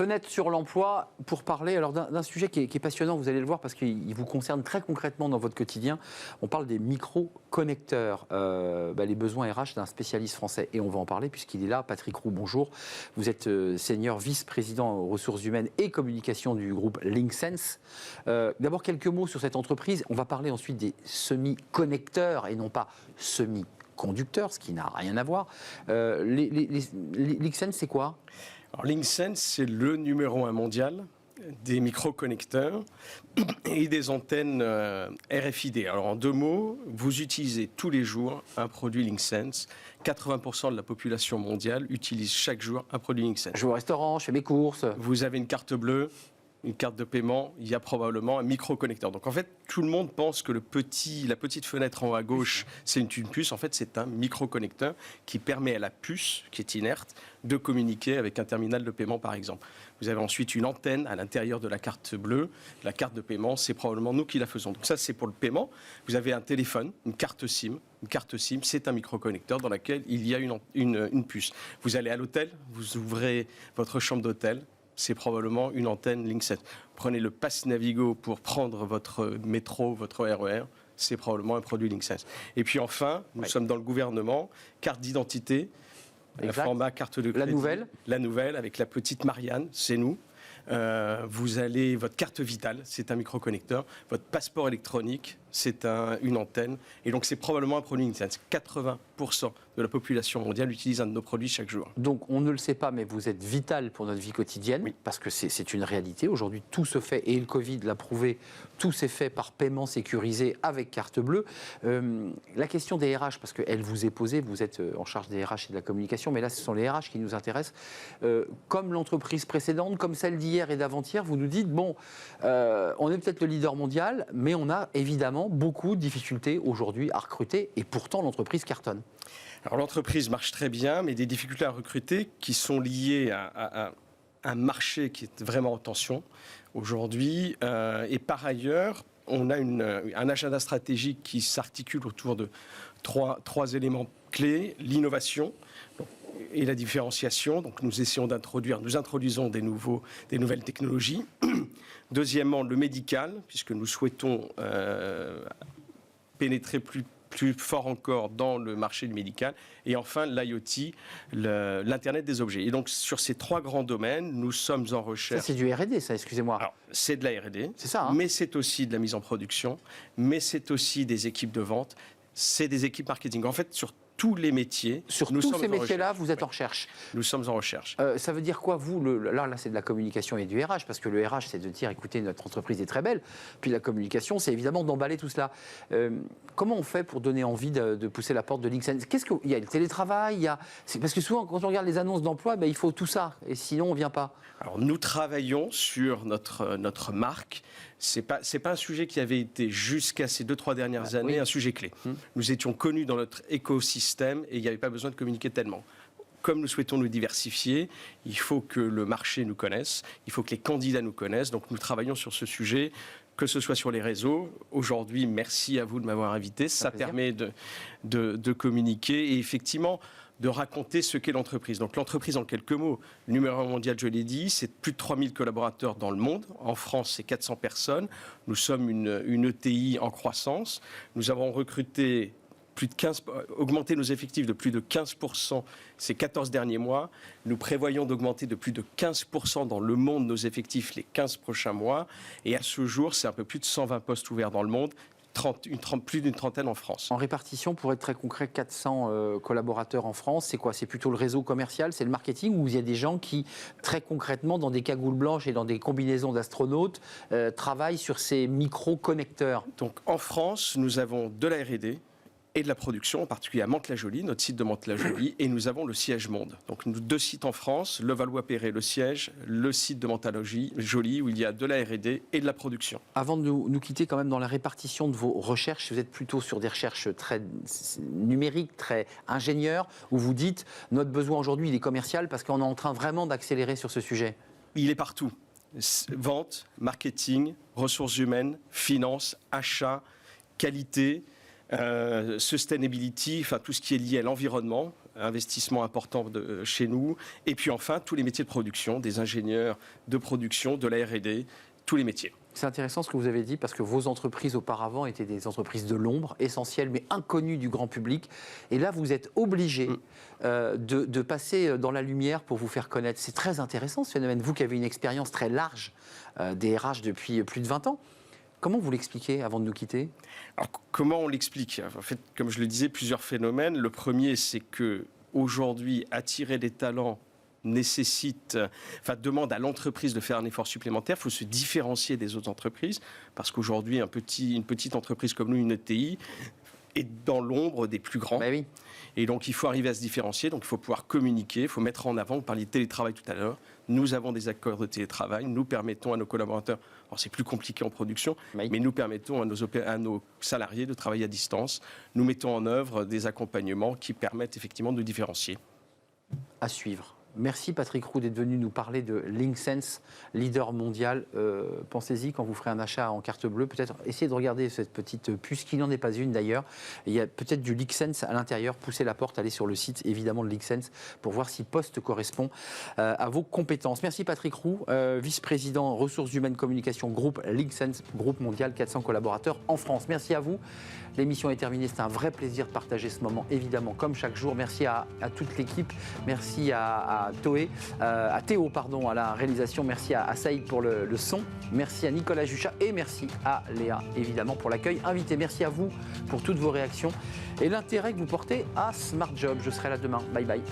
fenêtre sur l'emploi pour parler alors d'un sujet qui est passionnant, vous allez le voir parce qu'il vous concerne très concrètement dans votre quotidien. On parle des micro-connecteurs, les besoins RH d'un spécialiste français. Et on va en parler puisqu'il est là. Patrick Roux, bonjour. Vous êtes senior vice-président aux ressources humaines et communication du groupe Linksense. D'abord, quelques mots sur cette entreprise. On va parler ensuite des semi-connecteurs et non pas semi-conducteurs, ce qui n'a rien à voir. Linksense, c'est quoi ? Alors, Linksense, c'est le numéro 1 mondial des micro-connecteurs et des antennes RFID. Alors, en 2 mots, vous utilisez tous les jours un produit Linksense. 80% de la population mondiale utilise chaque jour un produit Linksense. Je vais au restaurant, je fais mes courses. Vous avez une carte bleue, une carte de paiement, il y a probablement un micro-connecteur. Donc en fait, tout le monde pense que la petite fenêtre en haut à gauche, c'est une puce. En fait, c'est un micro-connecteur qui permet à la puce, qui est inerte, de communiquer avec un terminal de paiement, par exemple. Vous avez ensuite une antenne à l'intérieur de la carte bleue. La carte de paiement, c'est probablement nous qui la faisons. Donc ça, c'est pour le paiement. Vous avez un téléphone, une carte SIM. Une carte SIM, c'est un micro-connecteur dans lequel il y a une puce. Vous allez à l'hôtel, vous ouvrez votre chambre d'hôtel. C'est probablement une antenne Linksense. Prenez le Pass Navigo pour prendre votre métro, votre RER, c'est probablement un produit Linksense. Et puis enfin, nous sommes dans le gouvernement, carte d'identité, format carte de crédit. La nouvelle, avec la petite Marianne, c'est nous. Vous allez, votre carte vitale, c'est un micro-connecteur. Votre passeport électronique, c'est une antenne. Et donc, c'est probablement un produit Linksense. 80% de la population mondiale utilise un de nos produits chaque jour. Donc, on ne le sait pas, mais vous êtes vital pour notre vie quotidienne, oui. Parce que c'est une réalité. Aujourd'hui, tout se fait, et le Covid l'a prouvé, tout s'est fait par paiement sécurisé avec carte bleue. La question des RH, parce qu'elle vous est posée, vous êtes en charge des RH et de la communication, mais là, ce sont les RH qui nous intéressent. Comme l'entreprise précédente, comme celle d'hier et d'avant-hier, vous nous dites, bon, on est peut-être le leader mondial, mais on a évidemment beaucoup de difficultés aujourd'hui à recruter, et pourtant l'entreprise cartonne. Alors l'entreprise marche très bien, mais des difficultés à recruter qui sont liées à un marché qui est vraiment en tension aujourd'hui. Et par ailleurs, on a un agenda stratégique qui s'articule autour de trois éléments clés. L'innovation et la différenciation. Donc nous introduisons des nouvelles technologies. Deuxièmement, le médical, puisque nous souhaitons pénétrer plus fort encore dans le marché du médical. Et enfin, l'IoT, l'Internet des objets. Et donc, sur ces 3 grands domaines, nous sommes en recherche... Ça, c'est du R&D, ça, excusez-moi. Alors, c'est de la R&D, c'est ça, hein. Mais c'est aussi de la mise en production, mais c'est aussi des équipes de vente, c'est des équipes marketing. En fait, sur tous les métiers. Sur tous ces métiers-là, vous êtes en recherche. Nous sommes en recherche. Ça veut dire quoi, vous là, c'est de la communication et du RH, parce que le RH, c'est de dire, écoutez, notre entreprise est très belle. Puis la communication, c'est évidemment d'emballer tout cela. Comment on fait pour donner envie de pousser la porte de Linksense ? Il y a le télétravail, parce que souvent, quand on regarde les annonces d'emploi, il faut tout ça, et sinon, on ne vient pas. Alors, nous travaillons sur notre marque. C'est pas un sujet qui avait été jusqu'à ces 2-3 dernières années un sujet clé. Nous étions connus dans notre écosystème et il n'y avait pas besoin de communiquer tellement. Comme nous souhaitons nous diversifier, il faut que le marché nous connaisse, il faut que les candidats nous connaissent. Donc nous travaillons sur ce sujet, que ce soit sur les réseaux. Aujourd'hui, merci à vous de m'avoir invité. Ça permet de communiquer et effectivement de raconter ce qu'est l'entreprise. Donc l'entreprise, en quelques mots, le numéro 1 mondial, je l'ai dit, c'est plus de 3000 collaborateurs dans le monde. En France, c'est 400 personnes. Nous sommes une ETI en croissance. Nous avons recruté augmenter nos effectifs de plus de 15% ces 14 derniers mois. Nous prévoyons d'augmenter de plus de 15% dans le monde nos effectifs les 15 prochains mois. Et à ce jour, c'est un peu plus de 120 postes ouverts dans le monde. Plus d'une trentaine en France. En répartition, pour être très concret, 400 collaborateurs en France, c'est quoi ? C'est plutôt le réseau commercial, c'est le marketing, ou il y a des gens qui, très concrètement, dans des cagoules blanches et dans des combinaisons d'astronautes, travaillent sur ces micro-connecteurs ? Donc en France, nous avons de la R&D, et de la production, en particulier à Mantes-la-Jolie, notre site de Mantes-la-Jolie, et nous avons le siège monde. Donc nous 2 sites en France, Levallois-Perret, le siège, le site de Mantes-la-Jolie, où il y a de la R&D et de la production. Avant de nous quitter quand même dans la répartition de vos recherches, vous êtes plutôt sur des recherches très numériques, très ingénieurs, où vous dites, notre besoin aujourd'hui, il est commercial, parce qu'on est en train vraiment d'accélérer sur ce sujet. Il est partout. Vente, marketing, ressources humaines, finance, achat, qualité... sustainability, enfin tout ce qui est lié à l'environnement, investissement important chez nous. Et puis enfin, tous les métiers de production, des ingénieurs de production, de la R&D, tous les métiers. C'est intéressant ce que vous avez dit parce que vos entreprises auparavant étaient des entreprises de l'ombre, essentielles mais inconnues du grand public. Et là, vous êtes obligé de passer dans la lumière pour vous faire connaître. C'est très intéressant ce phénomène. Vous qui avez une expérience très large des RH depuis plus de 20 ans, comment vous l'expliquez avant de nous quitter ? Alors, comment on l'explique ? En fait, comme je le disais, plusieurs phénomènes. Le premier, c'est que aujourd'hui, attirer des talents demande à l'entreprise de faire un effort supplémentaire. Il faut se différencier des autres entreprises parce qu'aujourd'hui, une petite entreprise comme nous, une ETI, est dans l'ombre des plus grands. Oui. Et donc, il faut arriver à se différencier. Donc, il faut pouvoir communiquer, il faut mettre en avant. Vous parliez de télétravail tout à l'heure. Nous avons des accords de télétravail. Nous permettons à nos collaborateurs, alors c'est plus compliqué en production, mais nous permettons à nos salariés de travailler à distance. Nous mettons en œuvre des accompagnements qui permettent effectivement de nous différencier. À suivre. Merci Patrick Roux d'être venu nous parler de LinkSense, leader mondial. Pensez-y quand vous ferez un achat en carte bleue, peut-être essayez de regarder cette petite puce qui n'en est pas une d'ailleurs. Il y a peut-être du LinkSense à l'intérieur. Poussez la porte, allez sur le site évidemment de LinkSense pour voir si poste correspond à vos compétences. Merci Patrick Roux, vice-président ressources humaines communication groupe LinkSense, groupe mondial, 400 collaborateurs en France. Merci à vous. L'émission est terminée, c'est un vrai plaisir de partager ce moment, évidemment, comme chaque jour. Merci à toute l'équipe, merci à Théo, à la réalisation, merci à Saïd pour le son, merci à Nicolas Juchat et merci à Léa, évidemment, pour l'accueil invité. Merci à vous pour toutes vos réactions et l'intérêt que vous portez à Smart Job. Je serai là demain. Bye bye.